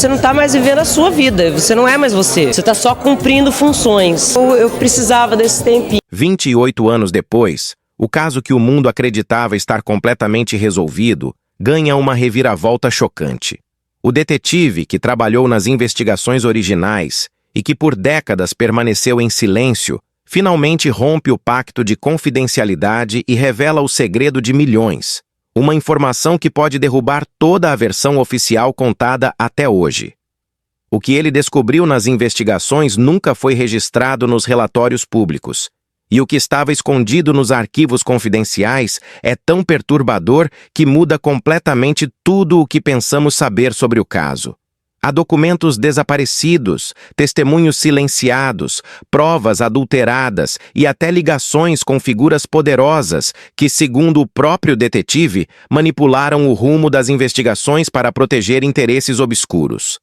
Você não está mais vivendo a sua vida, você não é mais você. Você está só cumprindo funções. Eu precisava desse tempinho. 28 anos depois, o caso que o mundo acreditava estar completamente resolvido ganha uma reviravolta chocante. O detetive que trabalhou nas investigações originais e que por décadas permaneceu em silêncio, finalmente rompe o pacto de confidencialidade e revela o segredo de milhões. Uma informação que pode derrubar toda a versão oficial contada até hoje. O que ele descobriu nas investigações nunca foi registrado nos relatórios públicos. E o que estava escondido nos arquivos confidenciais é tão perturbador que muda completamente tudo o que pensamos saber sobre o caso. Há documentos desaparecidos, testemunhos silenciados, provas adulteradas e até ligações com figuras poderosas que, segundo o próprio detetive, manipularam o rumo das investigações para proteger interesses obscuros.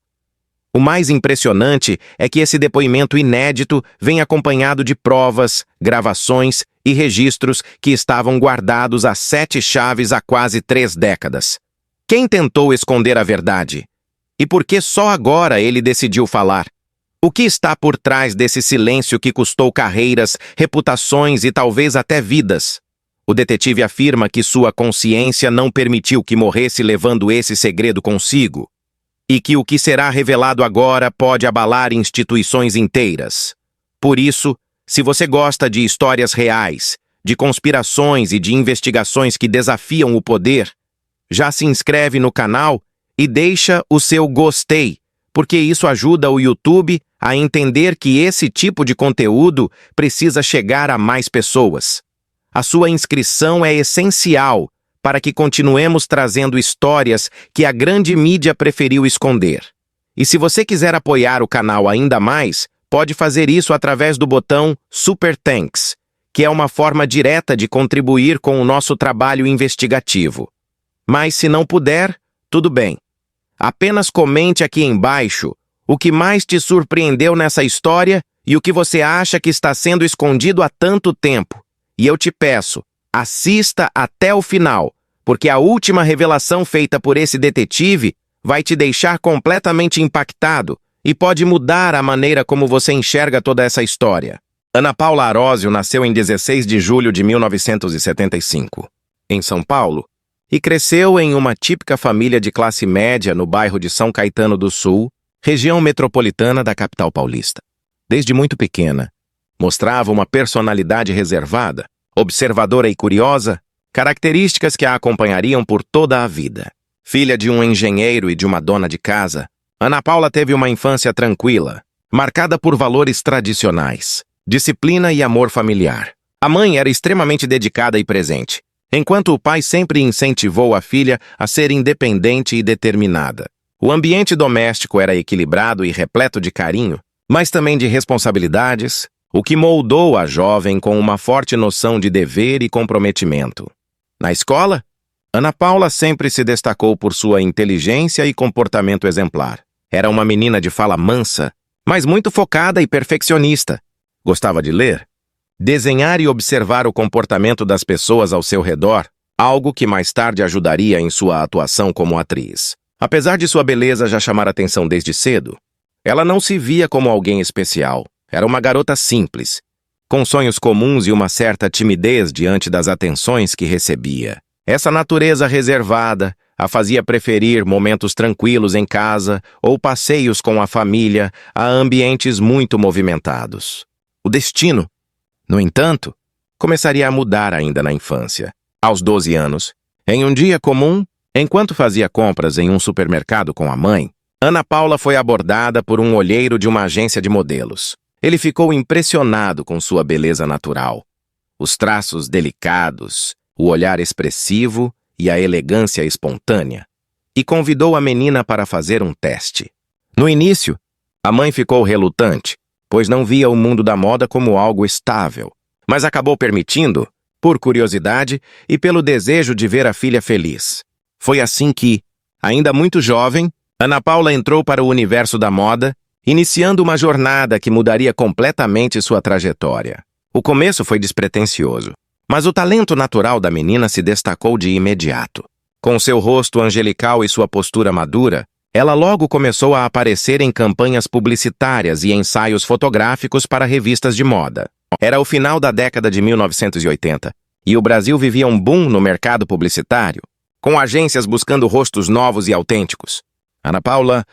O mais impressionante é que esse depoimento inédito vem acompanhado de provas, gravações e registros que estavam guardados a 7 chaves há quase 3 décadas. Quem tentou esconder a verdade? E por que só agora ele decidiu falar? O que está por trás desse silêncio que custou carreiras, reputações e talvez até vidas? O detetive afirma que sua consciência não permitiu que morresse levando esse segredo consigo, e que o que será revelado agora pode abalar instituições inteiras. Por isso, se você gosta de histórias reais, de conspirações e de investigações que desafiam o poder, já se inscreve no canal e deixa o seu gostei, porque isso ajuda o YouTube a entender que esse tipo de conteúdo precisa chegar a mais pessoas. A sua inscrição é essencial para que continuemos trazendo histórias que a grande mídia preferiu esconder. E se você quiser apoiar o canal ainda mais, pode fazer isso através do botão Super Thanks, que é uma forma direta de contribuir com o nosso trabalho investigativo. Mas se não puder, tudo bem. Apenas comente aqui embaixo o que mais te surpreendeu nessa história e o que você acha que está sendo escondido há tanto tempo. E eu te peço, assista até o final, porque a última revelação feita por esse detetive vai te deixar completamente impactado e pode mudar a maneira como você enxerga toda essa história. Ana Paula Arósio nasceu em 16 de julho de 1975, em São Paulo, e cresceu em uma típica família de classe média no bairro de São Caetano do Sul, região metropolitana da capital paulista. Desde muito pequena, mostrava uma personalidade reservada, observadora e curiosa, características que a acompanhariam por toda a vida. Filha de um engenheiro e de uma dona de casa, Ana Paula teve uma infância tranquila, marcada por valores tradicionais, disciplina e amor familiar. A mãe era extremamente dedicada e presente, enquanto o pai sempre incentivou a filha a ser independente e determinada. O ambiente doméstico era equilibrado e repleto de carinho, mas também de responsabilidades, o que moldou a jovem com uma forte noção de dever e comprometimento. Na escola, Ana Paula sempre se destacou por sua inteligência e comportamento exemplar. Era uma menina de fala mansa, mas muito focada e perfeccionista. Gostava de ler, desenhar e observar o comportamento das pessoas ao seu redor, algo que mais tarde ajudaria em sua atuação como atriz. Apesar de sua beleza já chamar atenção desde cedo, ela não se via como alguém especial. Era uma garota simples, com sonhos comuns e uma certa timidez diante das atenções que recebia. Essa natureza reservada a fazia preferir momentos tranquilos em casa ou passeios com a família a ambientes muito movimentados. O destino, no entanto, começaria a mudar ainda na infância. Aos 12 anos, em um dia comum, enquanto fazia compras em um supermercado com a mãe, Ana Paula foi abordada por um olheiro de uma agência de modelos. Ele ficou impressionado com sua beleza natural, os traços delicados, o olhar expressivo e a elegância espontânea, e convidou a menina para fazer um teste. No início, a mãe ficou relutante, pois não via o mundo da moda como algo estável, mas acabou permitindo, por curiosidade e pelo desejo de ver a filha feliz. Foi assim que, ainda muito jovem, Ana Paula entrou para o universo da moda, iniciando uma jornada que mudaria completamente sua trajetória. O começo foi despretensioso, mas o talento natural da menina se destacou de imediato. Com seu rosto angelical e sua postura madura, ela logo começou a aparecer em campanhas publicitárias e ensaios fotográficos para revistas de moda. Era o final da década de 1980 e o Brasil vivia um boom no mercado publicitário, com agências buscando rostos novos e autênticos. Ana Paula,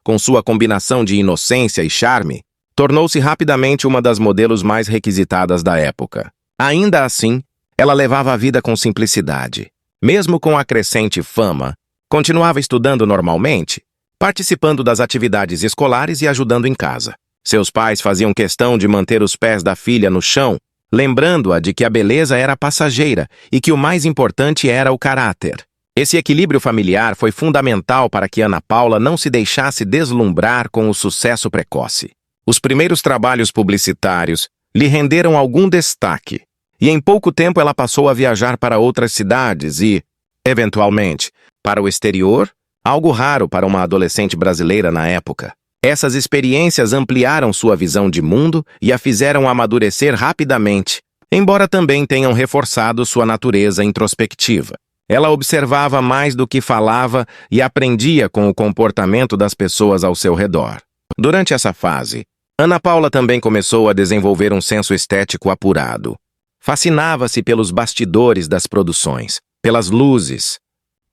com sua combinação de inocência e charme, tornou-se rapidamente uma das modelos mais requisitadas da época. Ainda assim, ela levava a vida com simplicidade. Mesmo com a crescente fama, continuava estudando normalmente, participando das atividades escolares e ajudando em casa. Seus pais faziam questão de manter os pés da filha no chão, lembrando-a de que a beleza era passageira e que o mais importante era o caráter. Esse equilíbrio familiar foi fundamental para que Ana Paula não se deixasse deslumbrar com o sucesso precoce. Os primeiros trabalhos publicitários lhe renderam algum destaque, e em pouco tempo ela passou a viajar para outras cidades e, eventualmente, para o exterior, algo raro para uma adolescente brasileira na época. Essas experiências ampliaram sua visão de mundo e a fizeram amadurecer rapidamente, embora também tenham reforçado sua natureza introspectiva. Ela observava mais do que falava e aprendia com o comportamento das pessoas ao seu redor. Durante essa fase, Ana Paula também começou a desenvolver um senso estético apurado. Fascinava-se pelos bastidores das produções, pelas luzes,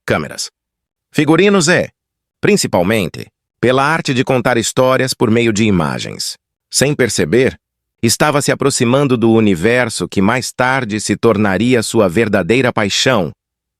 câmeras, figurinos e, principalmente, pela arte de contar histórias por meio de imagens. Sem perceber, estava se aproximando do universo que mais tarde se tornaria sua verdadeira paixão,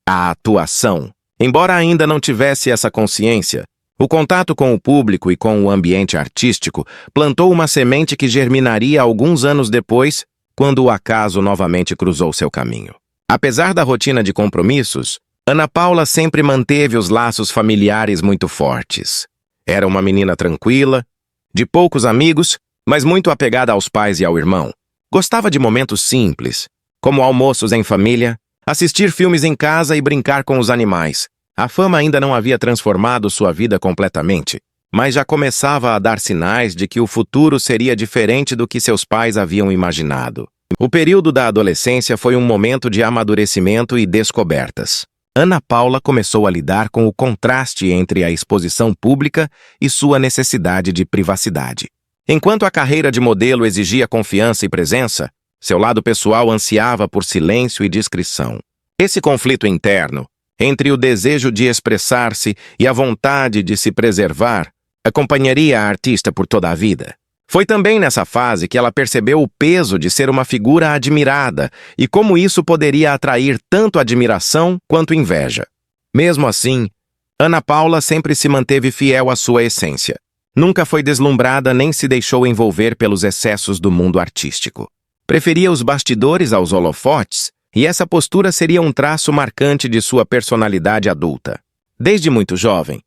a atuação. Embora ainda não tivesse essa consciência, o contato com o público e com o ambiente artístico plantou uma semente que germinaria alguns anos depois, quando o acaso novamente cruzou seu caminho. Apesar da rotina de compromissos, Ana Paula sempre manteve os laços familiares muito fortes. Era uma menina tranquila, de poucos amigos, mas muito apegada aos pais e ao irmão. Gostava de momentos simples, como almoços em família, assistir filmes em casa e brincar com os animais. A fama ainda não havia transformado sua vida completamente, mas já começava a dar sinais de que o futuro seria diferente do que seus pais haviam imaginado. O período da adolescência foi um momento de amadurecimento e descobertas. Ana Paula começou a lidar com o contraste entre a exposição pública e sua necessidade de privacidade. Enquanto a carreira de modelo exigia confiança e presença, seu lado pessoal ansiava por silêncio e discrição. Esse conflito interno, entre o desejo de expressar-se e a vontade de se preservar, acompanharia a artista por toda a vida. Foi também nessa fase que ela percebeu o peso de ser uma figura admirada e como isso poderia atrair tanto admiração quanto inveja. Mesmo assim, Ana Paula sempre se manteve fiel à sua essência. Nunca foi deslumbrada nem se deixou envolver pelos excessos do mundo artístico. Preferia os bastidores aos holofotes, e essa postura seria um traço marcante de sua personalidade adulta. Desde muito jovem,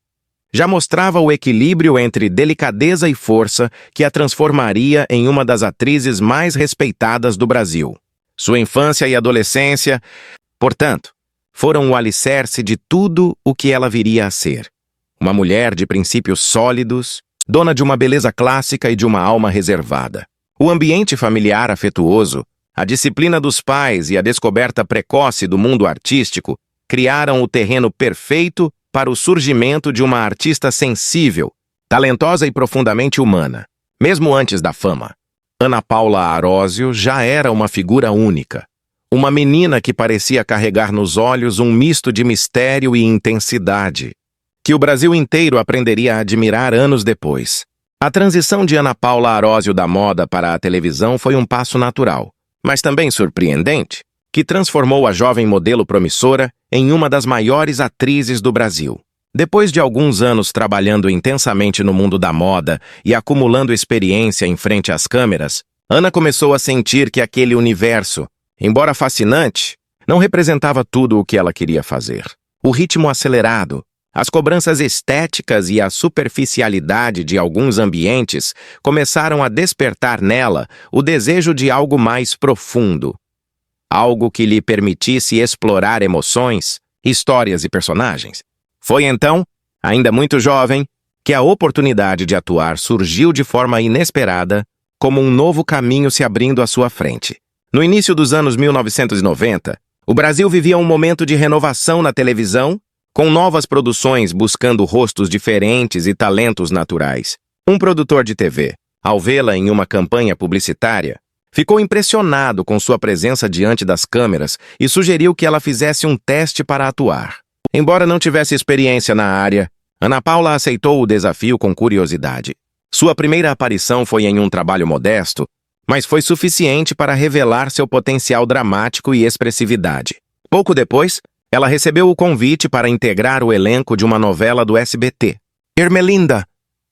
já mostrava o equilíbrio entre delicadeza e força que a transformaria em uma das atrizes mais respeitadas do Brasil. Sua infância e adolescência, portanto, foram o alicerce de tudo o que ela viria a ser. Uma mulher de princípios sólidos, dona de uma beleza clássica e de uma alma reservada. O ambiente familiar afetuoso, a disciplina dos pais e a descoberta precoce do mundo artístico criaram o terreno perfeito para o surgimento de uma artista sensível, talentosa e profundamente humana. Mesmo antes da fama, Ana Paula Arósio já era uma figura única. Uma menina que parecia carregar nos olhos um misto de mistério e intensidade, que o Brasil inteiro aprenderia a admirar anos depois. A transição de Ana Paula Arósio da moda para a televisão foi um passo natural, mas também surpreendente, que transformou a jovem modelo promissora em uma das maiores atrizes do Brasil. Depois de alguns anos trabalhando intensamente no mundo da moda e acumulando experiência em frente às câmeras, Ana começou a sentir que aquele universo, embora fascinante, não representava tudo o que ela queria fazer. O ritmo acelerado, as cobranças estéticas e a superficialidade de alguns ambientes começaram a despertar nela o desejo de algo mais profundo. Algo que lhe permitisse explorar emoções, histórias e personagens. Foi então, ainda muito jovem, que a oportunidade de atuar surgiu de forma inesperada, como um novo caminho se abrindo à sua frente. No início dos anos 1990, o Brasil vivia um momento de renovação na televisão, com novas produções buscando rostos diferentes e talentos naturais. Um produtor de TV, ao vê-la em uma campanha publicitária, ficou impressionado com sua presença diante das câmeras e sugeriu que ela fizesse um teste para atuar. Embora não tivesse experiência na área, Ana Paula aceitou o desafio com curiosidade. Sua primeira aparição foi em um trabalho modesto, mas foi suficiente para revelar seu potencial dramático e expressividade. Pouco depois, ela recebeu o convite para integrar o elenco de uma novela do SBT, Ermelinda,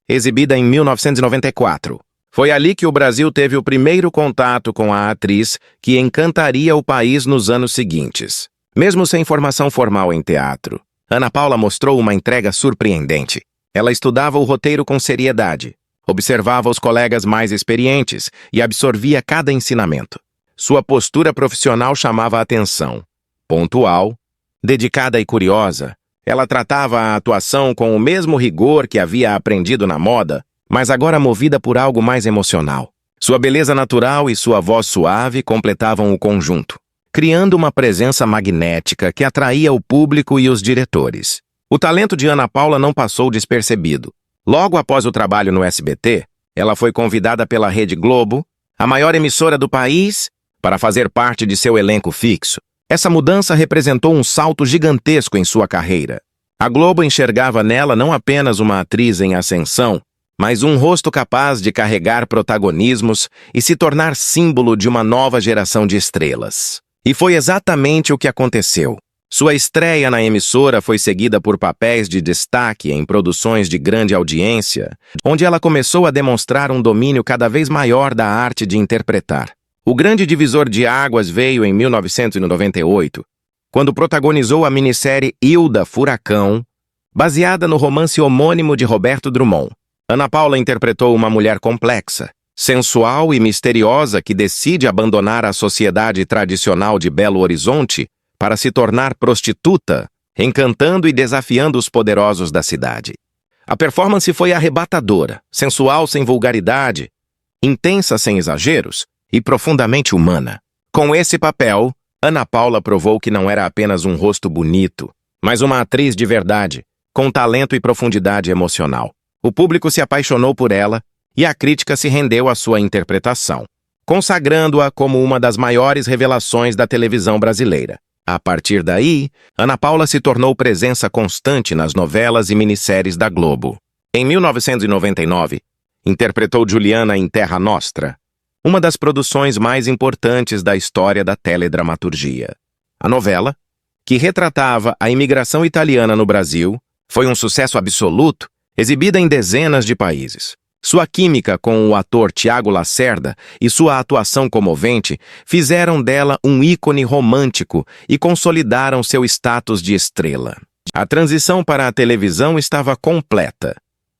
exibida em 1994. Foi ali que o Brasil teve o primeiro contato com a atriz que encantaria o país nos anos seguintes. Mesmo sem formação formal em teatro, Ana Paula mostrou uma entrega surpreendente. Ela estudava o roteiro com seriedade, observava os colegas mais experientes e absorvia cada ensinamento. Sua postura profissional chamava a atenção. Pontual, dedicada e curiosa, ela tratava a atuação com o mesmo rigor que havia aprendido na moda, mas agora movida por algo mais emocional. Sua beleza natural e sua voz suave completavam o conjunto, criando uma presença magnética que atraía o público e os diretores. O talento de Ana Paula não passou despercebido. Logo após o trabalho no SBT, ela foi convidada pela Rede Globo, a maior emissora do país, para fazer parte de seu elenco fixo. Essa mudança representou um salto gigantesco em sua carreira. A Globo enxergava nela não apenas uma atriz em ascensão, mas um rosto capaz de carregar protagonismos e se tornar símbolo de uma nova geração de estrelas. E foi exatamente o que aconteceu. Sua estreia na emissora foi seguida por papéis de destaque em produções de grande audiência, onde ela começou a demonstrar um domínio cada vez maior da arte de interpretar. O grande divisor de águas veio em 1998, quando protagonizou a minissérie Hilda Furacão, baseada no romance homônimo de Roberto Drummond. Ana Paula interpretou uma mulher complexa, sensual e misteriosa que decide abandonar a sociedade tradicional de Belo Horizonte para se tornar prostituta, encantando e desafiando os poderosos da cidade. A performance foi arrebatadora, sensual sem vulgaridade, intensa sem exageros e profundamente humana. Com esse papel, Ana Paula provou que não era apenas um rosto bonito, mas uma atriz de verdade, com talento e profundidade emocional. O público se apaixonou por ela e a crítica se rendeu à sua interpretação, consagrando-a como uma das maiores revelações da televisão brasileira. A partir daí, Ana Paula se tornou presença constante nas novelas e minisséries da Globo. Em 1999, interpretou Juliana em Terra Nostra, uma das produções mais importantes da história da teledramaturgia. A novela, que retratava a imigração italiana no Brasil, foi um sucesso absoluto, exibida em dezenas de países. Sua química com o ator Tiago Lacerda e sua atuação comovente fizeram dela um ícone romântico e consolidaram seu status de estrela. A transição para a televisão estava completa.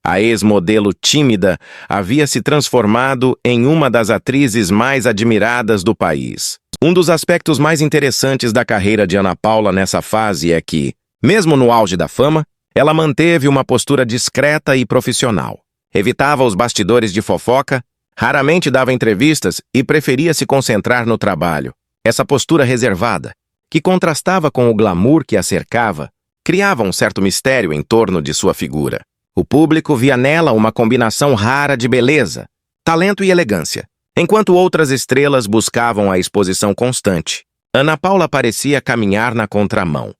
A ex-modelo tímida havia se transformado em uma das atrizes mais admiradas do país. Um dos aspectos mais interessantes da carreira de Ana Paula nessa fase é que, mesmo no auge da fama, ela manteve uma postura discreta e profissional. Evitava os bastidores de fofoca, raramente dava entrevistas e preferia se concentrar no trabalho. Essa postura reservada, que contrastava com o glamour que a cercava, criava um certo mistério em torno de sua figura. O público via nela uma combinação rara de beleza, talento e elegância, enquanto outras estrelas buscavam a exposição constante. Ana Paula parecia caminhar na contramão.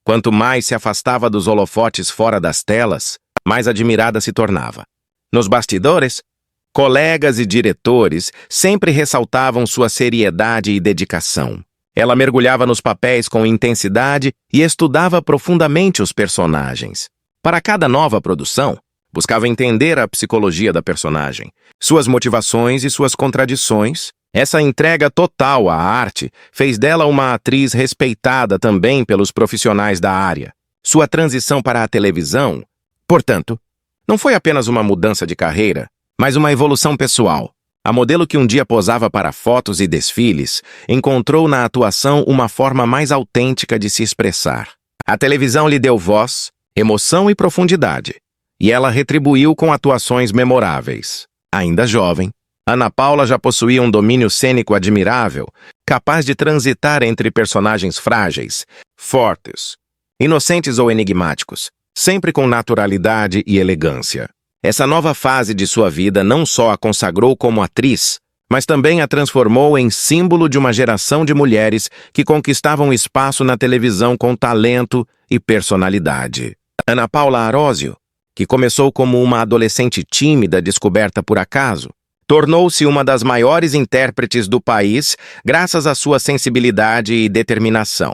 Quanto mais se afastava dos holofotes fora das telas, mais admirada se tornava. Nos bastidores, colegas e diretores sempre ressaltavam sua seriedade e dedicação. Ela mergulhava nos papéis com intensidade e estudava profundamente os personagens. Para cada nova produção, buscava entender a psicologia da personagem, suas motivações e suas contradições. Essa entrega total à arte fez dela uma atriz respeitada também pelos profissionais da área. Sua transição para a televisão, portanto, não foi apenas uma mudança de carreira, mas uma evolução pessoal. A modelo que um dia posava para fotos e desfiles encontrou na atuação uma forma mais autêntica de se expressar. A televisão lhe deu voz, emoção e profundidade, e ela retribuiu com atuações memoráveis. Ainda jovem, Ana Paula já possuía um domínio cênico admirável, capaz de transitar entre personagens frágeis, fortes inocentes ou enigmáticos, sempre com naturalidade e elegância. Essa nova fase de sua vida não só a consagrou como atriz, mas também a transformou em símbolo de uma geração de mulheres que conquistavam espaço na televisão com talento e personalidade. Ana Paula Arósio, que começou como uma adolescente tímida descoberta por acaso, tornou-se uma das maiores intérpretes do país graças à sua sensibilidade e determinação.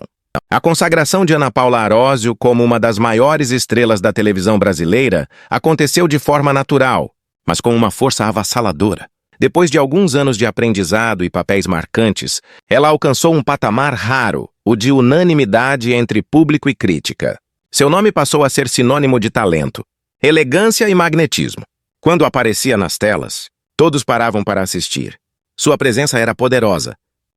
A consagração de Ana Paula Arósio como uma das maiores estrelas da televisão brasileira aconteceu de forma natural, mas com uma força avassaladora. Depois de alguns anos de aprendizado e papéis marcantes, ela alcançou um patamar raro, o de unanimidade entre público e crítica. Seu nome passou a ser sinônimo de talento, elegância e magnetismo. Quando aparecia nas telas, todos paravam para assistir. Sua presença era poderosa,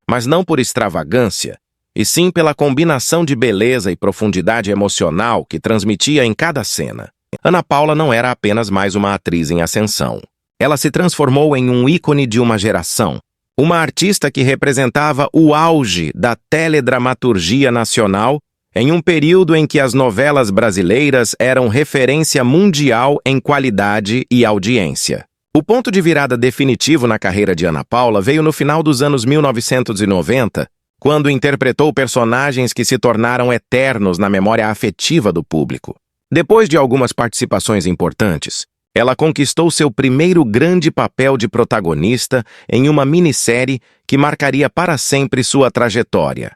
mas não por extravagância, e sim pela combinação de beleza e profundidade emocional que transmitia em cada cena. Ana Paula não era apenas mais uma atriz em ascensão. Ela se transformou em um ícone de uma geração, uma artista que representava o auge da teledramaturgia nacional em um período em que as novelas brasileiras eram referência mundial em qualidade e audiência. O ponto de virada definitivo na carreira de Ana Paula veio no final dos anos 1990, quando interpretou personagens que se tornaram eternos na memória afetiva do público. Depois de algumas participações importantes, ela conquistou seu primeiro grande papel de protagonista em uma minissérie que marcaria para sempre sua trajetória.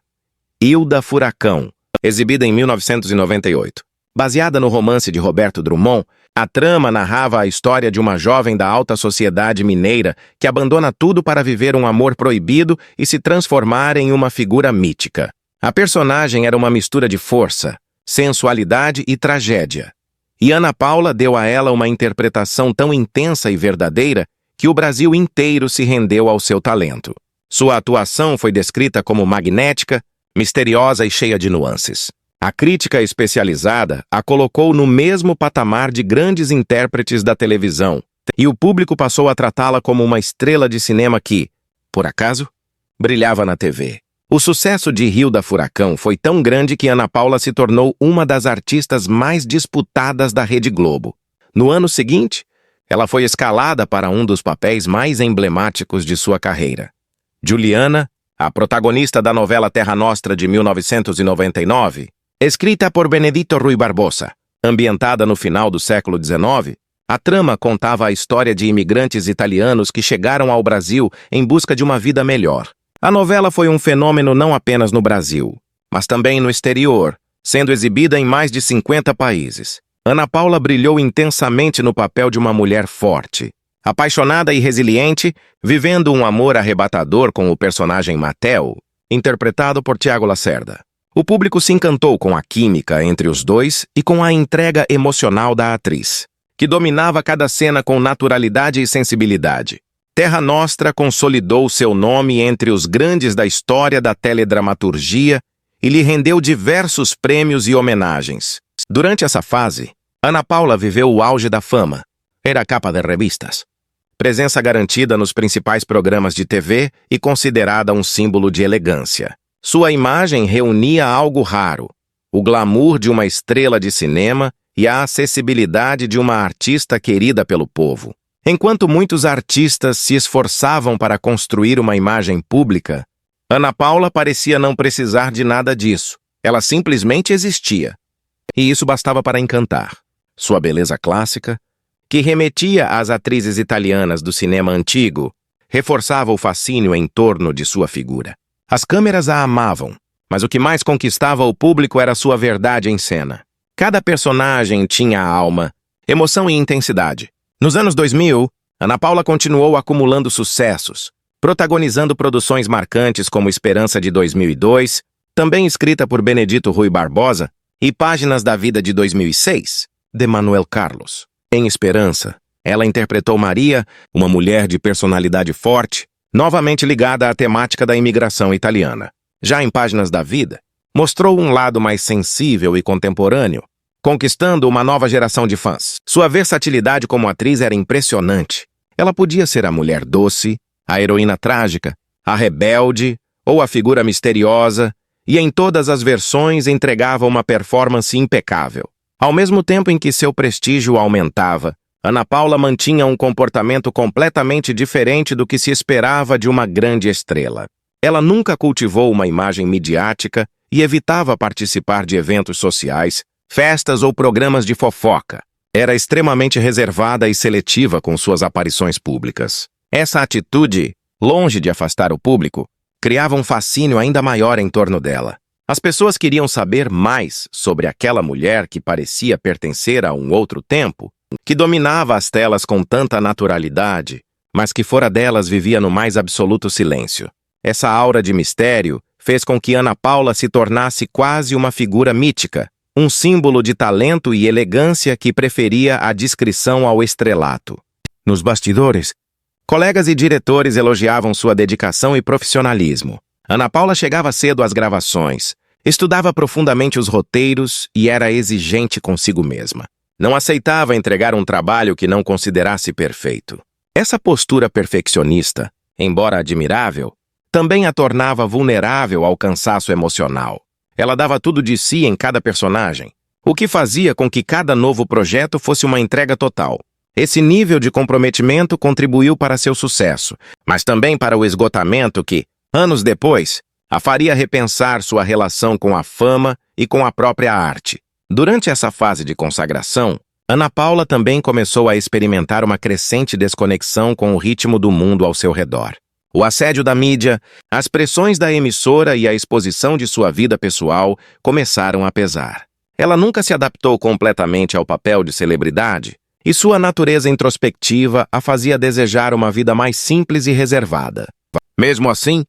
Hilda Furacão, exibida em 1998. Baseada no romance de Roberto Drummond, a trama narrava a história de uma jovem da alta sociedade mineira que abandona tudo para viver um amor proibido e se transformar em uma figura mítica. A personagem era uma mistura de força, sensualidade e tragédia. E Ana Paula deu a ela uma interpretação tão intensa e verdadeira que o Brasil inteiro se rendeu ao seu talento. Sua atuação foi descrita como magnética, misteriosa e cheia de nuances. A crítica especializada a colocou no mesmo patamar de grandes intérpretes da televisão, e o público passou a tratá-la como uma estrela de cinema que, por acaso, brilhava na TV. O sucesso de Hilda Furacão foi tão grande que Ana Paula se tornou uma das artistas mais disputadas da Rede Globo. No ano seguinte, ela foi escalada para um dos papéis mais emblemáticos de sua carreira. Juliana, a protagonista da novela Terra Nostra de 1999, escrita por Benedito Rui Barbosa, ambientada no final do século XIX, a trama contava a história de imigrantes italianos que chegaram ao Brasil em busca de uma vida melhor. A novela foi um fenômeno não apenas no Brasil, mas também no exterior, sendo exibida em mais de 50 países. Ana Paula brilhou intensamente no papel de uma mulher forte, apaixonada e resiliente, vivendo um amor arrebatador com o personagem Matel, interpretado por Tiago Lacerda. O público se encantou com a química entre os dois e com a entrega emocional da atriz, que dominava cada cena com naturalidade e sensibilidade. Terra Nostra consolidou seu nome entre os grandes da história da teledramaturgia e lhe rendeu diversos prêmios e homenagens. Durante essa fase, Ana Paula viveu o auge da fama. Era capa de revistas. Presença garantida nos principais programas de TV e considerada um símbolo de elegância. Sua imagem reunia algo raro, o glamour de uma estrela de cinema e a acessibilidade de uma artista querida pelo povo. Enquanto muitos artistas se esforçavam para construir uma imagem pública, Ana Paula parecia não precisar de nada disso. Ela simplesmente existia. E isso bastava para encantar. Sua beleza clássica, que remetia às atrizes italianas do cinema antigo, reforçava o fascínio em torno de sua figura. As câmeras a amavam, mas o que mais conquistava o público era sua verdade em cena. Cada personagem tinha alma, emoção e intensidade. Nos anos 2000, Ana Paula continuou acumulando sucessos, protagonizando produções marcantes como Esperança de 2002, também escrita por Benedito Rui Barbosa, e Páginas da Vida de 2006, de Manuel Carlos. Em Esperança, ela interpretou Maria, uma mulher de personalidade forte, novamente ligada à temática da imigração italiana. Já em Páginas da Vida, mostrou um lado mais sensível e contemporâneo, conquistando uma nova geração de fãs. Sua versatilidade como atriz era impressionante. Ela podia ser a mulher doce, a heroína trágica, a rebelde ou a figura misteriosa, e em todas as versões entregava uma performance impecável. Ao mesmo tempo em que seu prestígio aumentava, Ana Paula mantinha um comportamento completamente diferente do que se esperava de uma grande estrela. Ela nunca cultivou uma imagem midiática e evitava participar de eventos sociais, festas ou programas de fofoca. Era extremamente reservada e seletiva com suas aparições públicas. Essa atitude, longe de afastar o público, criava um fascínio ainda maior em torno dela. As pessoas queriam saber mais sobre aquela mulher que parecia pertencer a um outro tempo, que dominava as telas com tanta naturalidade, mas que fora delas vivia no mais absoluto silêncio. Essa aura de mistério fez com que Ana Paula se tornasse quase uma figura mítica, um símbolo de talento e elegância que preferia a discrição ao estrelato. Nos bastidores, colegas e diretores elogiavam sua dedicação e profissionalismo. Ana Paula chegava cedo às gravações, estudava profundamente os roteiros e era exigente consigo mesma. Não aceitava entregar um trabalho que não considerasse perfeito. Essa postura perfeccionista, embora admirável, também a tornava vulnerável ao cansaço emocional. Ela dava tudo de si em cada personagem, o que fazia com que cada novo projeto fosse uma entrega total. Esse nível de comprometimento contribuiu para seu sucesso, mas também para o esgotamento que, anos depois, a faria repensar sua relação com a fama e com a própria arte. Durante essa fase de consagração, Ana Paula também começou a experimentar uma crescente desconexão com o ritmo do mundo ao seu redor. O assédio da mídia, as pressões da emissora e a exposição de sua vida pessoal começaram a pesar. Ela nunca se adaptou completamente ao papel de celebridade, e sua natureza introspectiva a fazia desejar uma vida mais simples e reservada. Mesmo assim,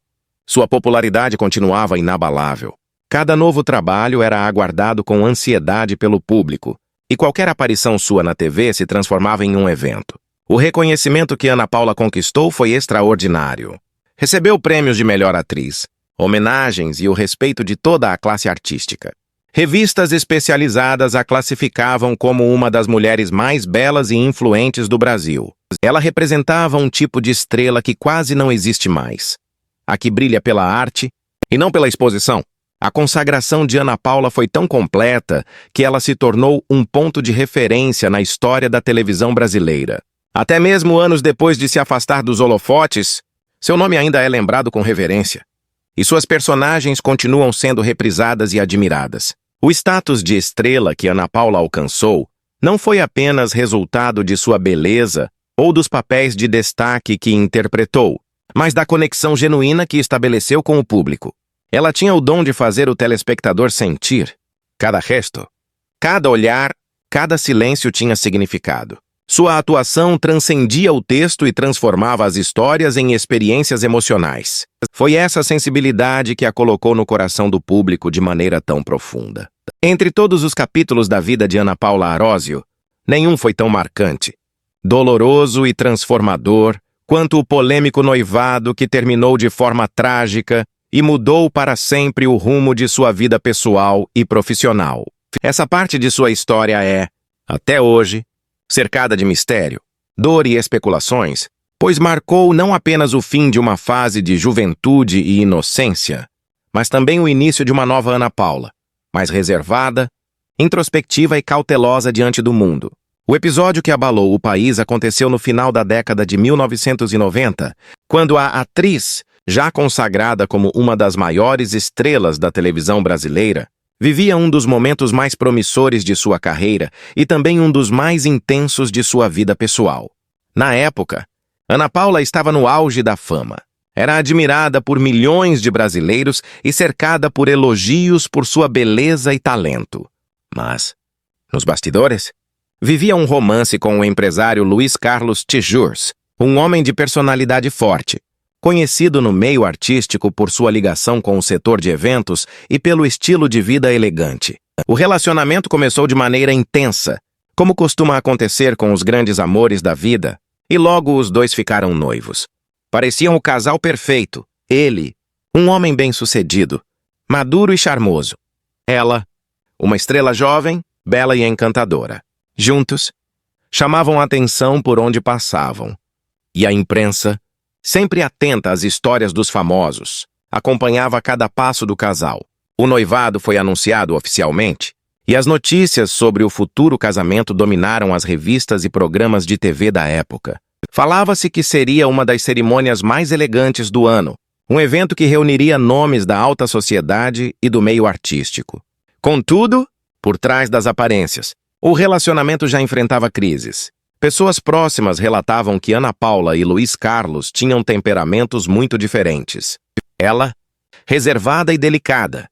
sua popularidade continuava inabalável. Cada novo trabalho era aguardado com ansiedade pelo público, e qualquer aparição sua na TV se transformava em um evento. O reconhecimento que Ana Paula conquistou foi extraordinário. Recebeu prêmios de melhor atriz, homenagens e o respeito de toda a classe artística. Revistas especializadas a classificavam como uma das mulheres mais belas e influentes do Brasil. Ela representava um tipo de estrela que quase não existe mais. A que brilha pela arte e não pela exposição. A consagração de Ana Paula foi tão completa que ela se tornou um ponto de referência na história da televisão brasileira. Até mesmo anos depois de se afastar dos holofotes, seu nome ainda é lembrado com reverência. E suas personagens continuam sendo reprisadas e admiradas. O status de estrela que Ana Paula alcançou não foi apenas resultado de sua beleza ou dos papéis de destaque que interpretou, mas da conexão genuína que estabeleceu com o público. Ela tinha o dom de fazer o telespectador sentir. Cada gesto, cada olhar, cada silêncio tinha significado. Sua atuação transcendia o texto e transformava as histórias em experiências emocionais. Foi essa sensibilidade que a colocou no coração do público de maneira tão profunda. Entre todos os capítulos da vida de Ana Paula Arósio, nenhum foi tão marcante, doloroso e transformador quanto o polêmico noivado que terminou de forma trágica e mudou para sempre o rumo de sua vida pessoal e profissional. Essa parte de sua história é, até hoje, cercada de mistério, dor e especulações, pois marcou não apenas o fim de uma fase de juventude e inocência, mas também o início de uma nova Ana Paula, mais reservada, introspectiva e cautelosa diante do mundo. O episódio que abalou o país aconteceu no final da década de 1990, quando a atriz, já consagrada como uma das maiores estrelas da televisão brasileira, vivia um dos momentos mais promissores de sua carreira e também um dos mais intensos de sua vida pessoal. Na época, Ana Paula estava no auge da fama. Era admirada por milhões de brasileiros e cercada por elogios por sua beleza e talento. Mas, nos bastidores, vivia um romance com o empresário Luiz Carlos Tjurs, um homem de personalidade forte, conhecido no meio artístico por sua ligação com o setor de eventos e pelo estilo de vida elegante. O relacionamento começou de maneira intensa, como costuma acontecer com os grandes amores da vida, e logo os dois ficaram noivos. Pareciam o casal perfeito, ele, um homem bem-sucedido, maduro e charmoso. Ela, uma estrela jovem, bela e encantadora. Juntos, chamavam a atenção por onde passavam. E a imprensa, sempre atenta às histórias dos famosos, acompanhava cada passo do casal. O noivado foi anunciado oficialmente, e as notícias sobre o futuro casamento dominaram as revistas e programas de TV da época. Falava-se que seria uma das cerimônias mais elegantes do ano, um evento que reuniria nomes da alta sociedade e do meio artístico. Contudo, por trás das aparências, o relacionamento já enfrentava crises. Pessoas próximas relatavam que Ana Paula e Luiz Carlos tinham temperamentos muito diferentes. Ela, reservada e delicada.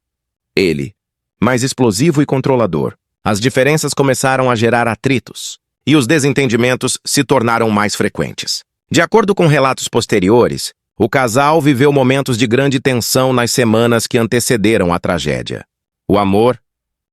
Ele, mais explosivo e controlador. As diferenças começaram a gerar atritos, e os desentendimentos se tornaram mais frequentes. De acordo com relatos posteriores, o casal viveu momentos de grande tensão nas semanas que antecederam a tragédia. O amor,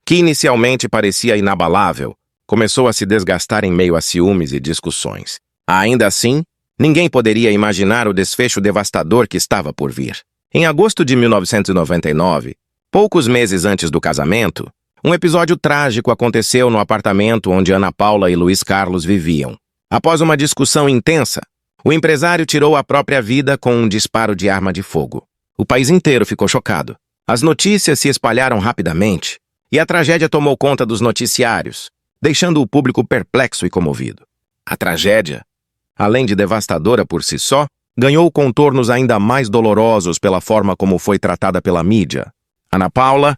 que inicialmente parecia inabalável, começou a se desgastar em meio a ciúmes e discussões. Ainda assim, ninguém poderia imaginar o desfecho devastador que estava por vir. Em agosto de 1999, poucos meses antes do casamento, um episódio trágico aconteceu no apartamento onde Ana Paula e Luiz Carlos viviam. Após uma discussão intensa, o empresário tirou a própria vida com um disparo de arma de fogo. O país inteiro ficou chocado. As notícias se espalharam rapidamente e a tragédia tomou conta dos noticiários, deixando o público perplexo e comovido. A tragédia, além de devastadora por si só, ganhou contornos ainda mais dolorosos pela forma como foi tratada pela mídia. Ana Paula,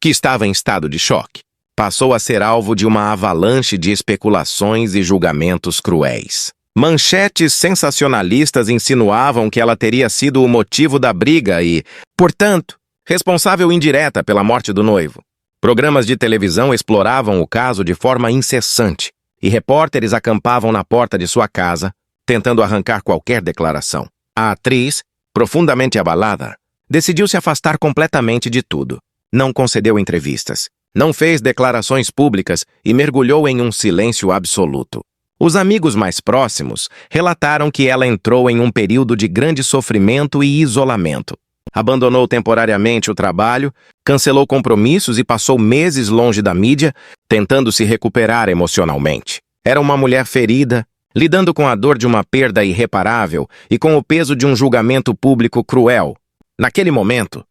que estava em estado de choque, passou a ser alvo de uma avalanche de especulações e julgamentos cruéis. Manchetes sensacionalistas insinuavam que ela teria sido o motivo da briga e, portanto, responsável indireta pela morte do noivo. Programas de televisão exploravam o caso de forma incessante e repórteres acampavam na porta de sua casa, tentando arrancar qualquer declaração. A atriz, profundamente abalada, decidiu se afastar completamente de tudo. Não concedeu entrevistas, não fez declarações públicas e mergulhou em um silêncio absoluto. Os amigos mais próximos relataram que ela entrou em um período de grande sofrimento e isolamento. Abandonou temporariamente o trabalho, cancelou compromissos e passou meses longe da mídia, tentando se recuperar emocionalmente. Era uma mulher ferida, lidando com a dor de uma perda irreparável e com o peso de um julgamento público cruel. Naquele momento,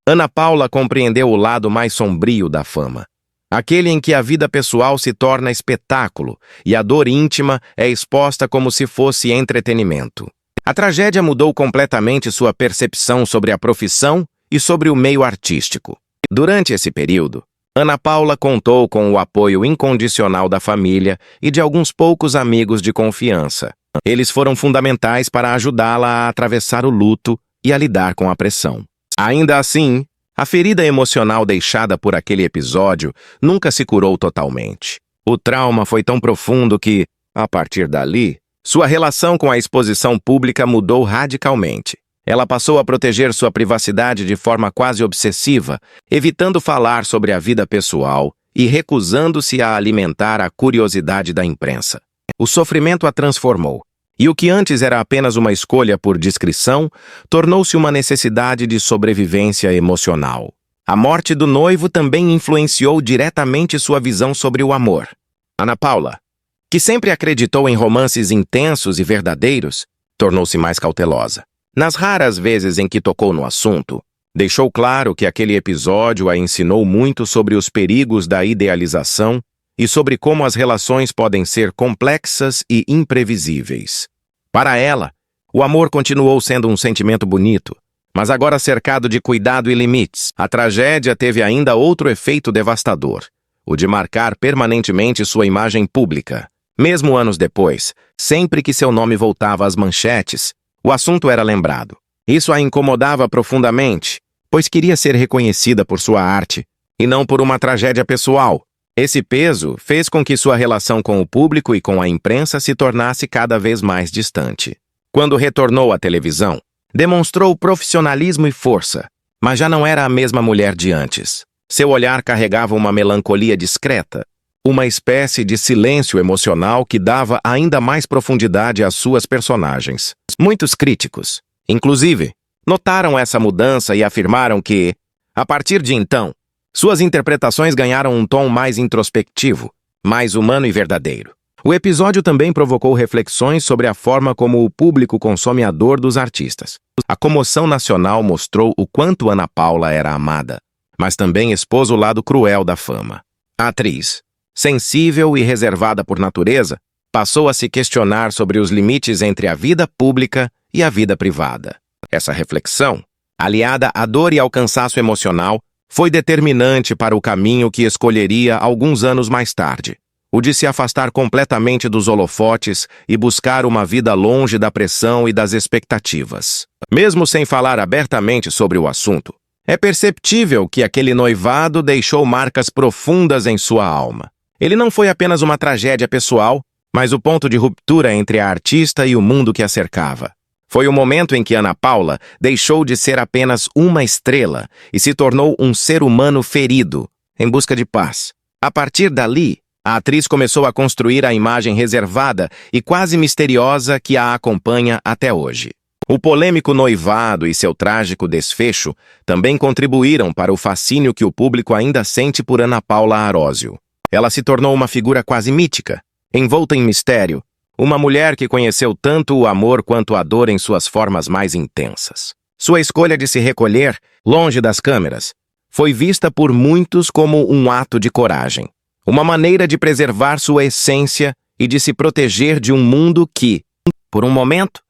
Ana Paula compreendeu o lado mais sombrio da fama. Aquele em que a vida pessoal se torna espetáculo e a dor íntima é exposta como se fosse entretenimento. A tragédia mudou completamente sua percepção sobre a profissão e sobre o meio artístico. Durante esse período, Ana Paula contou com o apoio incondicional da família e de alguns poucos amigos de confiança. Eles foram fundamentais para ajudá-la a atravessar o luto e a lidar com a pressão. Ainda assim, a ferida emocional deixada por aquele episódio nunca se curou totalmente. O trauma foi tão profundo que, a partir dali, sua relação com a exposição pública mudou radicalmente. Ela passou a proteger sua privacidade de forma quase obsessiva, evitando falar sobre a vida pessoal e recusando-se a alimentar a curiosidade da imprensa. O sofrimento a transformou, e o que antes era apenas uma escolha por discrição, tornou-se uma necessidade de sobrevivência emocional. A morte do noivo também influenciou diretamente sua visão sobre o amor. Ana Paula, que sempre acreditou em romances intensos e verdadeiros, tornou-se mais cautelosa. Nas raras vezes em que tocou no assunto, deixou claro que aquele episódio a ensinou muito sobre os perigos da idealização e sobre como as relações podem ser complexas e imprevisíveis. Para ela, o amor continuou sendo um sentimento bonito, mas agora cercado de cuidado e limites. A tragédia teve ainda outro efeito devastador, o de marcar permanentemente sua imagem pública. Mesmo anos depois, sempre que seu nome voltava às manchetes, o assunto era lembrado. Isso a incomodava profundamente, pois queria ser reconhecida por sua arte, e não por uma tragédia pessoal. Esse peso fez com que sua relação com o público e com a imprensa se tornasse cada vez mais distante. Quando retornou à televisão, demonstrou profissionalismo e força, mas já não era a mesma mulher de antes. Seu olhar carregava uma melancolia discreta, uma espécie de silêncio emocional que dava ainda mais profundidade às suas personagens. Muitos críticos, inclusive, notaram essa mudança e afirmaram que, a partir de então, suas interpretações ganharam um tom mais introspectivo, mais humano e verdadeiro. O episódio também provocou reflexões sobre a forma como o público consome a dor dos artistas. A comoção nacional mostrou o quanto Ana Paula era amada. mas também expôs o lado cruel da fama. A atriz, sensível e reservada por natureza, passou a se questionar sobre os limites entre a vida pública e a vida privada. Essa reflexão, aliada à dor e ao cansaço emocional, foi determinante para o caminho que escolheria alguns anos mais tarde, o de se afastar completamente dos holofotes e buscar uma vida longe da pressão e das expectativas. Mesmo sem falar abertamente sobre o assunto, é perceptível que aquele noivado deixou marcas profundas em sua alma. Ele não foi apenas uma tragédia pessoal, mas o ponto de ruptura entre a artista e o mundo que a cercava. Foi o momento em que Ana Paula deixou de ser apenas uma estrela e se tornou um ser humano ferido, em busca de paz. A partir dali, a atriz começou a construir a imagem reservada e quase misteriosa que a acompanha até hoje. O polêmico noivado e seu trágico desfecho também contribuíram para o fascínio que o público ainda sente por Ana Paula Arósio. Ela se tornou uma figura quase mítica, envolta em mistério, uma mulher que conheceu tanto o amor quanto a dor em suas formas mais intensas. Sua escolha de se recolher, longe das câmeras, foi vista por muitos como um ato de coragem, uma maneira de preservar sua essência e de se proteger de um mundo que, por um momento,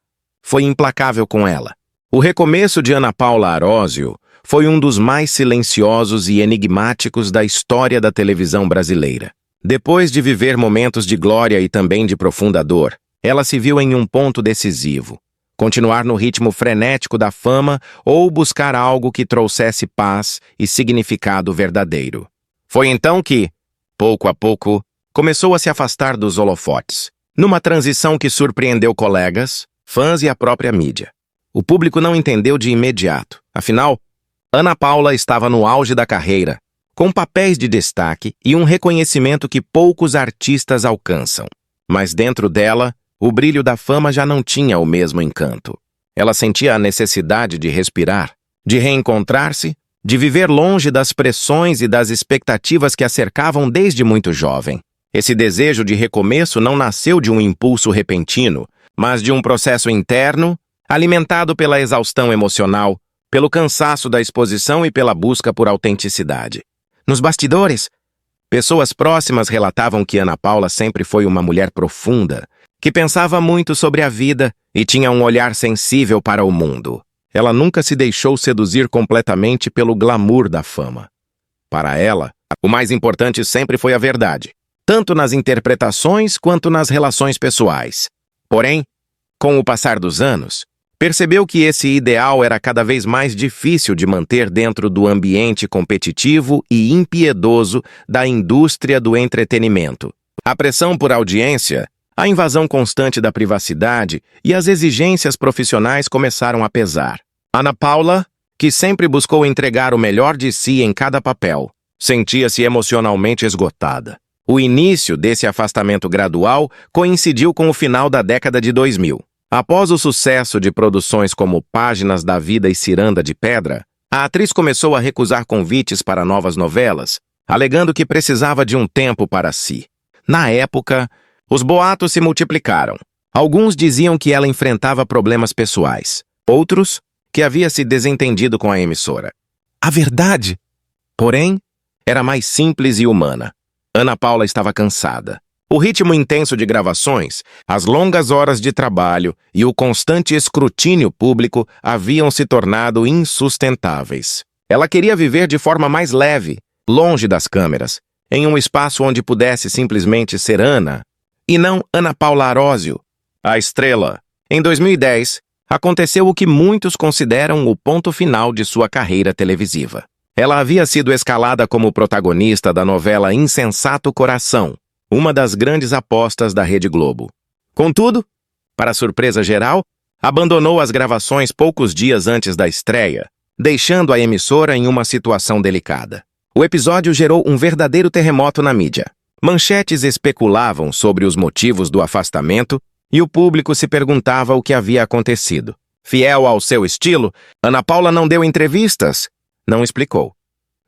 foi implacável com ela. O recomeço de Ana Paula Arósio foi um dos mais silenciosos e enigmáticos da história da televisão brasileira. Depois de viver momentos de glória e também de profunda dor, ela se viu em um ponto decisivo: continuar no ritmo frenético da fama ou buscar algo que trouxesse paz e significado verdadeiro. Foi então que, pouco a pouco, começou a se afastar dos holofotes, numa transição que surpreendeu colegas, fãs e a própria mídia. O público não entendeu de imediato. Afinal, Ana Paula estava no auge da carreira, com papéis de destaque e um reconhecimento que poucos artistas alcançam. Mas dentro dela, o brilho da fama já não tinha o mesmo encanto. Ela sentia a necessidade de respirar, de reencontrar-se, de viver longe das pressões e das expectativas que a cercavam desde muito jovem. Esse desejo de recomeço não nasceu de um impulso repentino, mas de um processo interno, alimentado pela exaustão emocional, pelo cansaço da exposição e pela busca por autenticidade. Nos bastidores, pessoas próximas relatavam que Ana Paula sempre foi uma mulher profunda, que pensava muito sobre a vida e tinha um olhar sensível para o mundo. Ela nunca se deixou seduzir completamente pelo glamour da fama. Para ela, o mais importante sempre foi a verdade, tanto nas interpretações quanto nas relações pessoais. Porém, com o passar dos anos, percebeu que esse ideal era cada vez mais difícil de manter dentro do ambiente competitivo e impiedoso da indústria do entretenimento. A pressão por audiência, a invasão constante da privacidade e as exigências profissionais começaram a pesar. Ana Paula, que sempre buscou entregar o melhor de si em cada papel, sentia-se emocionalmente esgotada. O início desse afastamento gradual coincidiu com o final da década de 2000. Após o sucesso de produções como Páginas da Vida e Ciranda de Pedra, a atriz começou a recusar convites para novas novelas, alegando que precisava de um tempo para si. Na época, os boatos se multiplicaram. Alguns diziam que ela enfrentava problemas pessoais, outros que havia se desentendido com a emissora. A verdade, porém, era mais simples e humana. Ana Paula estava cansada. O ritmo intenso de gravações, as longas horas de trabalho e o constante escrutínio público haviam se tornado insustentáveis. Ela queria viver de forma mais leve, longe das câmeras, em um espaço onde pudesse simplesmente ser Ana, e não Ana Paula Arósio, a estrela. Em 2010, aconteceu o que muitos consideram o ponto final de sua carreira televisiva. Ela havia sido escalada como protagonista da novela Insensato Coração, uma das grandes apostas da Rede Globo. Contudo, para surpresa geral, abandonou as gravações poucos dias antes da estreia, deixando a emissora em uma situação delicada. O episódio gerou um verdadeiro terremoto na mídia. Manchetes especulavam sobre os motivos do afastamento e o público se perguntava o que havia acontecido. Fiel ao seu estilo, Ana Paula não deu entrevistas, não explicou,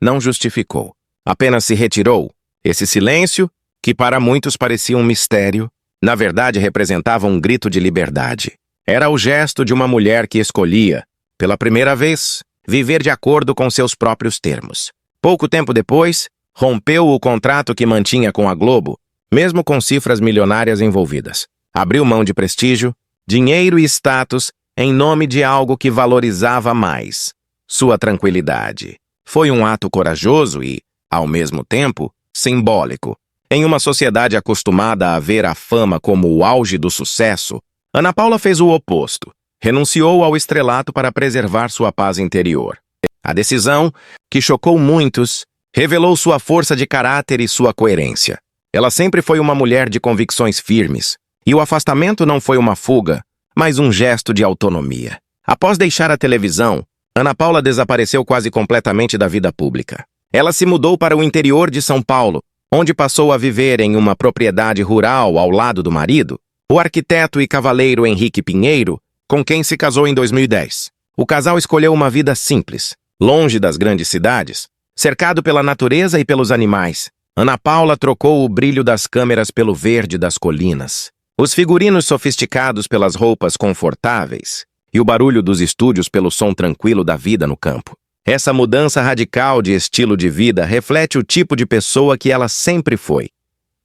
não justificou, apenas se retirou. Esse silêncio, que para muitos parecia um mistério, na verdade representava um grito de liberdade. Era o gesto de uma mulher que escolhia, pela primeira vez, viver de acordo com seus próprios termos. Pouco tempo depois, rompeu o contrato que mantinha com a Globo, mesmo com cifras milionárias envolvidas. Abriu mão de prestígio, dinheiro e status em nome de algo que valorizava mais: sua tranquilidade. Foi um ato corajoso e, ao mesmo tempo, simbólico. Em uma sociedade acostumada a ver a fama como o auge do sucesso, Ana Paula fez o oposto. Renunciou ao estrelato para preservar sua paz interior. A decisão, que chocou muitos, revelou sua força de caráter e sua coerência. Ela sempre foi uma mulher de convicções firmes, e o afastamento não foi uma fuga, mas um gesto de autonomia. Após deixar a televisão, Ana Paula desapareceu quase completamente da vida pública. Ela se mudou para o interior de São Paulo, onde passou a viver em uma propriedade rural ao lado do marido, o arquiteto e cavaleiro Henrique Pinheiro, com quem se casou em 2010. O casal escolheu uma vida simples, longe das grandes cidades, cercado pela natureza e pelos animais. Ana Paula trocou o brilho das câmeras pelo verde das colinas, os figurinos sofisticados pelas roupas confortáveis e o barulho dos estúdios pelo som tranquilo da vida no campo. Essa mudança radical de estilo de vida reflete o tipo de pessoa que ela sempre foi: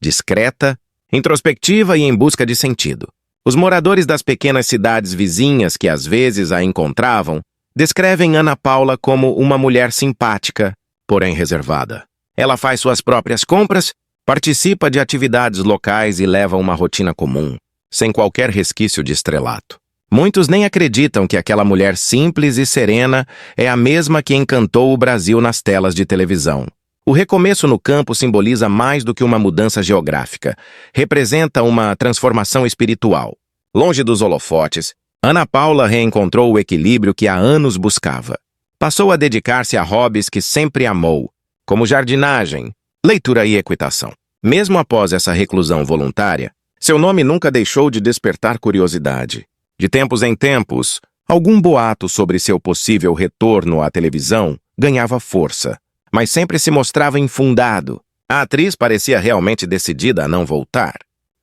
discreta, introspectiva e em busca de sentido. Os moradores das pequenas cidades vizinhas que às vezes a encontravam descrevem Ana Paula como uma mulher simpática, porém reservada. Ela faz suas próprias compras, participa de atividades locais e leva uma rotina comum, sem qualquer resquício de estrelato. Muitos nem acreditam que aquela mulher simples e serena é a mesma que encantou o Brasil nas telas de televisão. O recomeço no campo simboliza mais do que uma mudança geográfica. Representa uma transformação espiritual. Longe dos holofotes, Ana Paula reencontrou o equilíbrio que há anos buscava. Passou a dedicar-se a hobbies que sempre amou, como jardinagem, leitura e equitação. Mesmo após essa reclusão voluntária, seu nome nunca deixou de despertar curiosidade. De tempos em tempos, algum boato sobre seu possível retorno à televisão ganhava força, mas sempre se mostrava infundado. A atriz parecia realmente decidida a não voltar.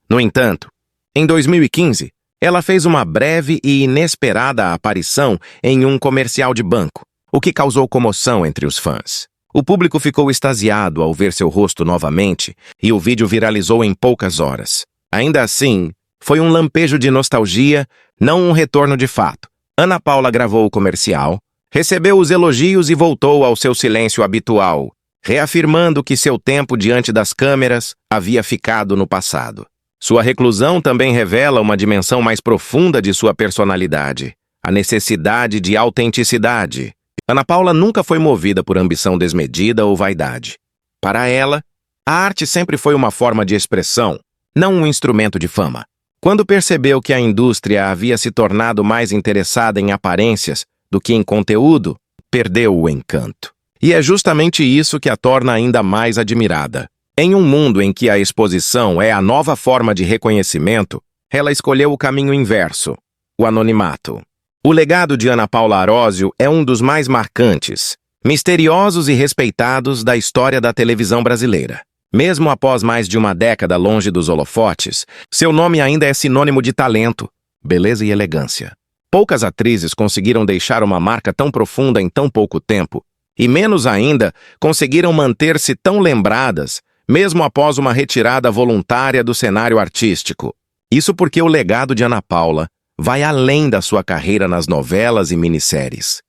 No entanto, em 2015, ela fez uma breve e inesperada aparição em um comercial de banco, o que causou comoção entre os fãs. O público ficou extasiado ao ver seu rosto novamente e o vídeo viralizou em poucas horas. Ainda assim, foi um lampejo de nostalgia, não um retorno de fato. Ana Paula gravou o comercial, recebeu os elogios e voltou ao seu silêncio habitual, reafirmando que seu tempo diante das câmeras havia ficado no passado. Sua reclusão também revela uma dimensão mais profunda de sua personalidade, a necessidade de autenticidade. Ana Paula nunca foi movida por ambição desmedida ou vaidade. Para ela, a arte sempre foi uma forma de expressão, não um instrumento de fama. Quando percebeu que a indústria havia se tornado mais interessada em aparências do que em conteúdo, perdeu o encanto. E é justamente isso que a torna ainda mais admirada. Em um mundo em que a exposição é a nova forma de reconhecimento, ela escolheu o caminho inverso, o anonimato. O legado de Ana Paula Arósio é um dos mais marcantes, misteriosos e respeitados da história da televisão brasileira. Mesmo após mais de uma década longe dos holofotes, seu nome ainda é sinônimo de talento, beleza e elegância. Poucas atrizes conseguiram deixar uma marca tão profunda em tão pouco tempo, e menos ainda conseguiram manter-se tão lembradas, mesmo após uma retirada voluntária do cenário artístico. Isso porque o legado de Ana Paula vai além da sua carreira nas novelas e minisséries.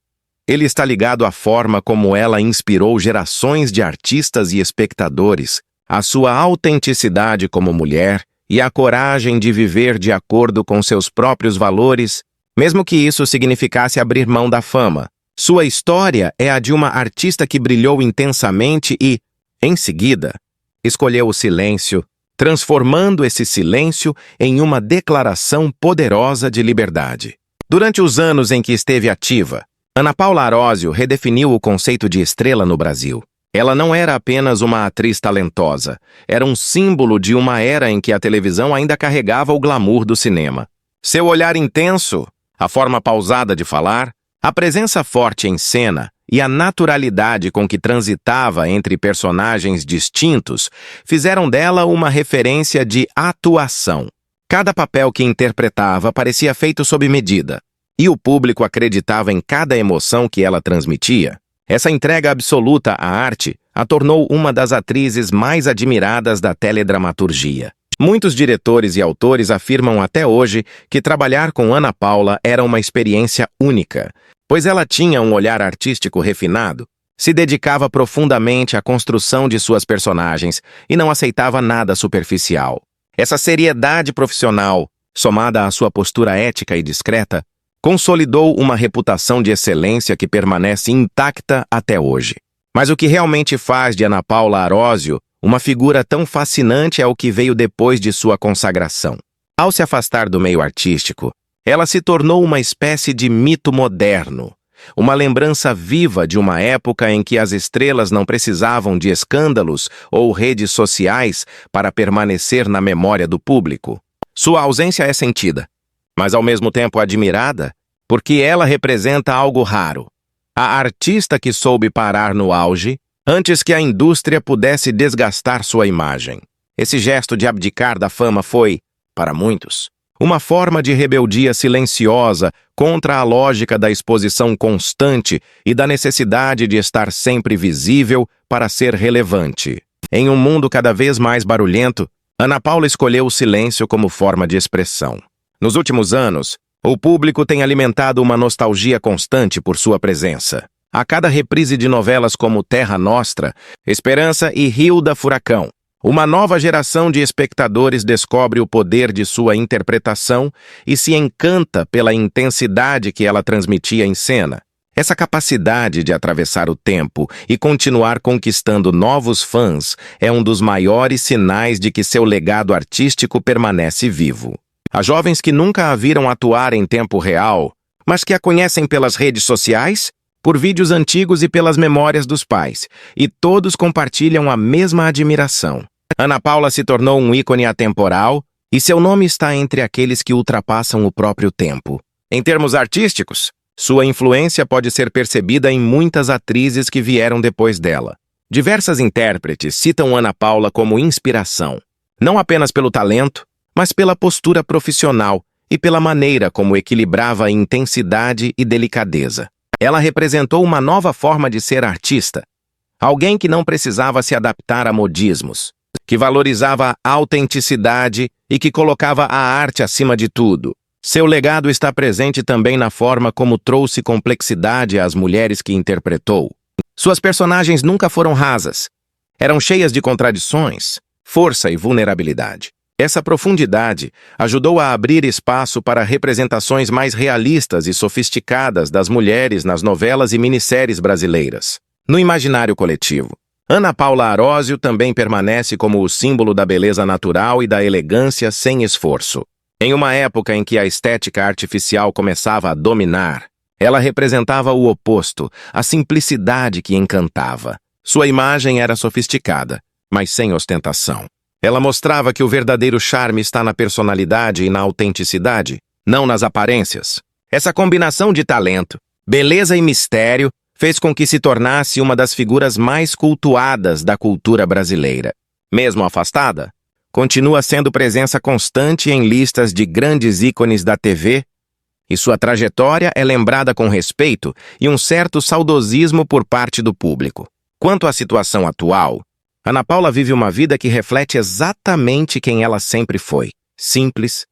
Ele está ligado à forma como ela inspirou gerações de artistas e espectadores, a sua autenticidade como mulher e a coragem de viver de acordo com seus próprios valores, mesmo que isso significasse abrir mão da fama. Sua história é a de uma artista que brilhou intensamente e, em seguida, escolheu o silêncio, transformando esse silêncio em uma declaração poderosa de liberdade. Durante os anos em que esteve ativa, Ana Paula Arósio redefiniu o conceito de estrela no Brasil. Ela não era apenas uma atriz talentosa, era um símbolo de uma era em que a televisão ainda carregava o glamour do cinema. Seu olhar intenso, a forma pausada de falar, a presença forte em cena e a naturalidade com que transitava entre personagens distintos fizeram dela uma referência de atuação. Cada papel que interpretava parecia feito sob medida, e o público acreditava em cada emoção que ela transmitia. Essa entrega absoluta à arte a tornou uma das atrizes mais admiradas da teledramaturgia. Muitos diretores e autores afirmam até hoje que trabalhar com Ana Paula era uma experiência única, pois ela tinha um olhar artístico refinado, se dedicava profundamente à construção de suas personagens e não aceitava nada superficial. Essa seriedade profissional, somada à sua postura ética e discreta, consolidou uma reputação de excelência que permanece intacta até hoje. Mas o que realmente faz de Ana Paula Arósio uma figura tão fascinante é o que veio depois de sua consagração. Ao se afastar do meio artístico, ela se tornou uma espécie de mito moderno, uma lembrança viva de uma época em que as estrelas não precisavam de escândalos ou redes sociais para permanecer na memória do público. Sua ausência é sentida, mas ao mesmo tempo admirada, porque ela representa algo raro. A artista que soube parar no auge, antes que a indústria pudesse desgastar sua imagem. Esse gesto de abdicar da fama foi, para muitos, uma forma de rebeldia silenciosa contra a lógica da exposição constante e da necessidade de estar sempre visível para ser relevante. Em um mundo cada vez mais barulhento, Ana Paula escolheu o silêncio como forma de expressão. Nos últimos anos, o público tem alimentado uma nostalgia constante por sua presença. A cada reprise de novelas como Terra Nostra, Esperança e Rio da Furacão, uma nova geração de espectadores descobre o poder de sua interpretação e se encanta pela intensidade que ela transmitia em cena. Essa capacidade de atravessar o tempo e continuar conquistando novos fãs é um dos maiores sinais de que seu legado artístico permanece vivo. Há jovens que nunca a viram atuar em tempo real, mas que a conhecem pelas redes sociais, por vídeos antigos e pelas memórias dos pais, e todos compartilham a mesma admiração. Ana Paula se tornou um ícone atemporal e seu nome está entre aqueles que ultrapassam o próprio tempo. Em termos artísticos, sua influência pode ser percebida em muitas atrizes que vieram depois dela. Diversas intérpretes citam Ana Paula como inspiração, não apenas pelo talento, mas pela postura profissional e pela maneira como equilibrava intensidade e delicadeza. Ela representou uma nova forma de ser artista, alguém que não precisava se adaptar a modismos, que valorizava a autenticidade e que colocava a arte acima de tudo. Seu legado está presente também na forma como trouxe complexidade às mulheres que interpretou. Suas personagens nunca foram rasas. Eram cheias de contradições, força e vulnerabilidade. Essa profundidade ajudou a abrir espaço para representações mais realistas e sofisticadas das mulheres nas novelas e minisséries brasileiras. No imaginário coletivo, Ana Paula Arósio também permanece como o símbolo da beleza natural e da elegância sem esforço. Em uma época em que a estética artificial começava a dominar, ela representava o oposto, a simplicidade que encantava. Sua imagem era sofisticada, mas sem ostentação. Ela mostrava que o verdadeiro charme está na personalidade e na autenticidade, não nas aparências. Essa combinação de talento, beleza e mistério fez com que se tornasse uma das figuras mais cultuadas da cultura brasileira. Mesmo afastada, continua sendo presença constante em listas de grandes ícones da TV, e sua trajetória é lembrada com respeito e um certo saudosismo por parte do público. Quanto à situação atual, Ana Paula vive uma vida que reflete exatamente quem ela sempre foi. Simples,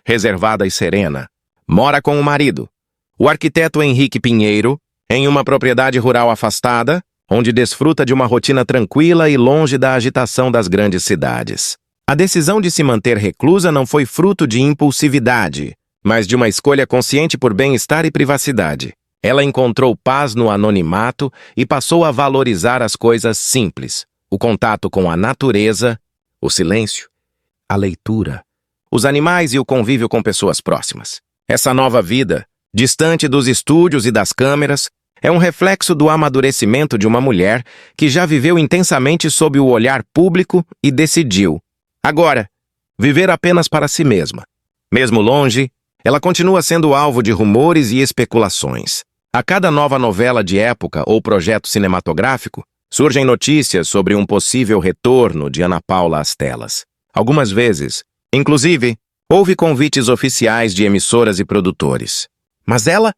reservada e serena. Mora com o marido, o arquiteto Henrique Pinheiro, em uma propriedade rural afastada, onde desfruta de uma rotina tranquila e longe da agitação das grandes cidades. A decisão de se manter reclusa não foi fruto de impulsividade, mas de uma escolha consciente por bem-estar e privacidade. Ela encontrou paz no anonimato e passou a valorizar as coisas simples. O contato com a natureza, o silêncio, a leitura, os animais e o convívio com pessoas próximas. Essa nova vida, distante dos estúdios e das câmeras, é um reflexo do amadurecimento de uma mulher que já viveu intensamente sob o olhar público e decidiu, agora, viver apenas para si mesma. Mesmo longe, ela continua sendo alvo de rumores e especulações. A cada nova novela de época ou projeto cinematográfico, surgem notícias sobre um possível retorno de Ana Paula às telas. Algumas vezes, inclusive, houve convites oficiais de emissoras e produtores. Mas ela,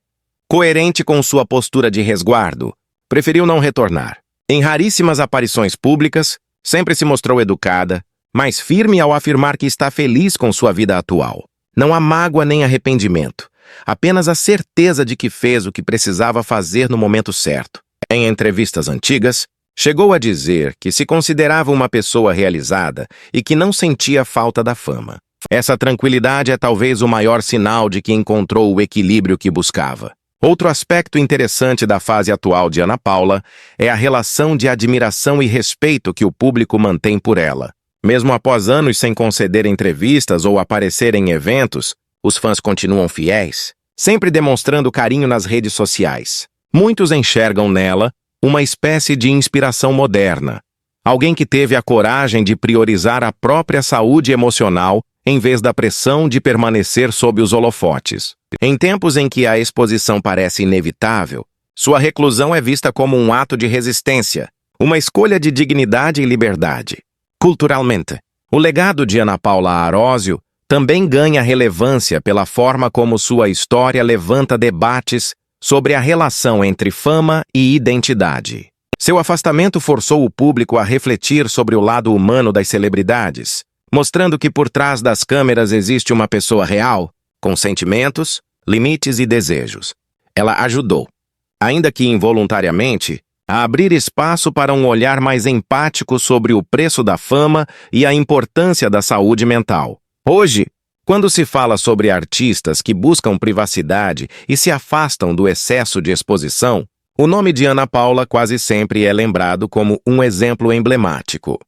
coerente com sua postura de resguardo, preferiu não retornar. Em raríssimas aparições públicas, sempre se mostrou educada, mas firme ao afirmar que está feliz com sua vida atual. Não há mágoa nem arrependimento, apenas a certeza de que fez o que precisava fazer no momento certo. Em entrevistas antigas, chegou a dizer que se considerava uma pessoa realizada e que não sentia falta da fama. Essa tranquilidade é talvez o maior sinal de que encontrou o equilíbrio que buscava. Outro aspecto interessante da fase atual de Ana Paula é a relação de admiração e respeito que o público mantém por ela. Mesmo após anos sem conceder entrevistas ou aparecer em eventos, os fãs continuam fiéis, sempre demonstrando carinho nas redes sociais. Muitos enxergam nela uma espécie de inspiração moderna, alguém que teve a coragem de priorizar a própria saúde emocional em vez da pressão de permanecer sob os holofotes. Em tempos em que a exposição parece inevitável, sua reclusão é vista como um ato de resistência, uma escolha de dignidade e liberdade. Culturalmente, o legado de Ana Paula Arósio também ganha relevância pela forma como sua história levanta debates sobre a relação entre fama e identidade. Seu afastamento forçou o público a refletir sobre o lado humano das celebridades, mostrando que por trás das câmeras existe uma pessoa real, com sentimentos, limites e desejos. Ela ajudou, ainda que involuntariamente, a abrir espaço para um olhar mais empático sobre o preço da fama e a importância da saúde mental. Hoje, quando se fala sobre artistas que buscam privacidade e se afastam do excesso de exposição, o nome de Ana Paula quase sempre é lembrado como um exemplo emblemático.